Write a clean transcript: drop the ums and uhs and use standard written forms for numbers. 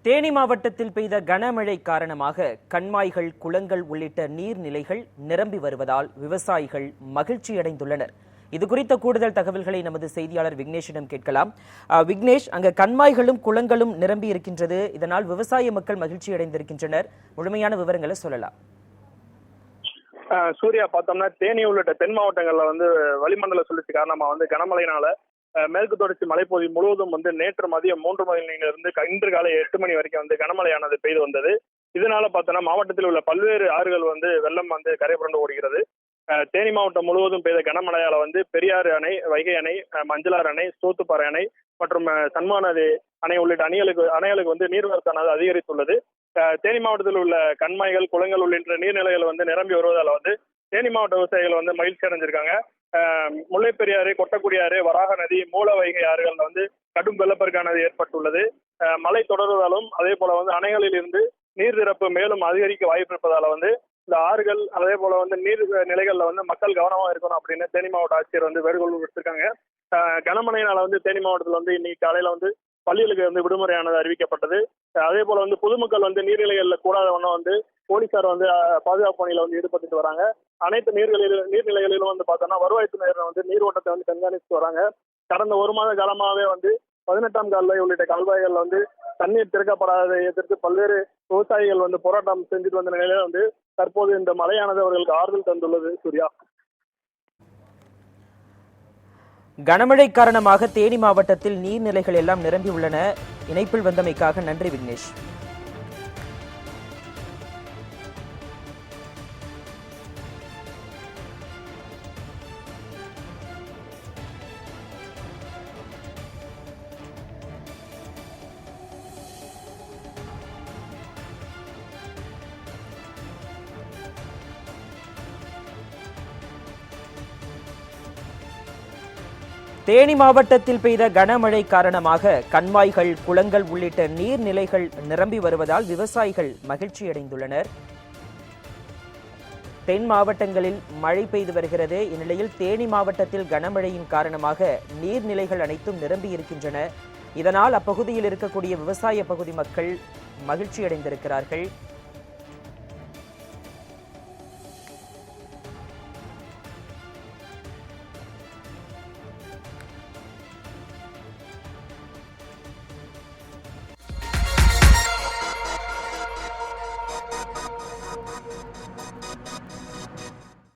தேனி மாவட்டத்தில் பெய்த கனமழை காரணமாக கண்மாய்கள், குளங்கள் உள்ளிட்ட நீர்நிலைகள் நிரம்பி வருவதால் விவசாயிகள் மகிழ்ச்சியடைந்துள்ளனர். இது குறித்த கூடுதல் தகவல்களை நமது செய்தியாளர் விக்னேஷிடம் கேட்கலாம். விக்னேஷ், அங்க கண்மாய்களும் குளங்களும் நிரம்பி இருக்கின்றது. இதனால் விவசாய மக்கள் மகிழ்ச்சி அடைந்திருக்கின்றனர். முழுமையான விவரங்களை சொல்லலாம். சூர்யா, பார்த்தோம்னா தேனி உள்ளிட்ட தென் மாவட்டங்கள்ல வளிமண்டல சுழற்சி காரணமா கனமழையினால மேற்கு தொடர்ச்சி மலைப்பகுதி முழுவதும் நேற்று மதியம் 3 மணியிலிருந்து இன்று காலை 8 மணி வரைக்கும் கனமழையானது பெய்து வந்தது. இதனால பார்த்தோம்னா மாவட்டத்தில் உள்ள பல்வேறு ஆறுகள் வெள்ளம் கரை புரண்டு ஓடுகிறது. தேனி மாவட்டம் முழுவதும் பெய்த கனமழையால பெரியாறு அணை, வைகை அணை, மஞ்சளாறு அணை, சோத்துப்பாறை அணை மற்றும் சன்மானதி அணை உள்ளிட்ட அணைகளுக்கு நீர்வரத்தானது அதிகரித்துள்ளது. தேனி மாவட்டத்தில் உள்ள கண்மாய்கள், குளங்கள் உள்ளிட்ட நீர்நிலைகள் நிரம்பி வருவதால தேனி மாவட்ட விவசாயிகள் மகிழ்ச்சி அடைஞ்சிருக்காங்க. முல்லைப்பெரியாறு, கொட்டக்குடியாறு, வராக நதி, மூல வைகை ஆறுகள் கடும் வெள்ளப்பெருக்கானது ஏற்பட்டுள்ளது. மழை தொடர்வதாலும் அதே போல அணைகளில் இருந்து நீர் திறப்பு மேலும் அதிகரிக்க வாய்ப்பு இருப்பதால இந்த ஆறுகள் அதே போல நீர் நிலைகள்ல மக்கள் கவனமா இருக்கணும் அப்படின்னு தேனி மாவட்ட ஆட்சியர் வேண்டுகோள் விடுத்திருக்காங்க. கனமழையினால தேனி மாவட்டத்தில் இன்னைக்கு காலையில பள்ளிகளுக்கு விடுமுறையானது அறிவிக்கப்பட்டது. அதே போல பொதுமக்கள் நீர்நிலைகள்ல கூடாத வண்ணம் போலீசார் பாதுகாப்பு பணியில ஈடுபட்டு வராங்க. அனைத்து நீர்நிலைகளிலும் பார்த்தோம்னா வருவாய்த்துறையினர் நீரோட்டத்தை கண்காணித்து வராங்க. கடந்த 1 மாத காலமாகவே 18ஆம் கால்வாய் உள்ளிட்ட கால்வாய்கள் தண்ணீர் திறக்கப்படாததை எதிர்த்து பல்வேறு விவசாயிகள் போராட்டம் செஞ்சுட்டு வந்த நிலையில தற்போது இந்த மழையானது அவர்களுக்கு ஆறுதல் தந்துள்ளது. சூர்யா, கனமழை காரணமாக தேனி மாவட்டத்தில் நீர்நிலைகள் எல்லாம் நிரம்பி உள்ளன. இணைப்பில் வந்தமைக்காக நன்றி விக்னேஷ். தேனி மாவட்டத்தில் பெய்த கனமழை காரணமாக கண்மாய்கள், குளங்கள் உள்ளிட்ட நீர்நிலைகள் நிரம்பி வருவதால் விவசாயிகள் மகிழ்ச்சியடைந்துள்ளனர். தென் மாவட்டங்களில் மழை பெய்து வருகிறது. இந்நிலையில் தேனி மாவட்டத்தில் கனமழையின் காரணமாக நீர்நிலைகள் அனைத்தும் நிரம்பி இருக்கின்றன. இதனால் அப்பகுதியில் இருக்கக்கூடிய விவசாய பகுதி மக்கள் மகிழ்ச்சியடைந்திருக்கிறார்கள்.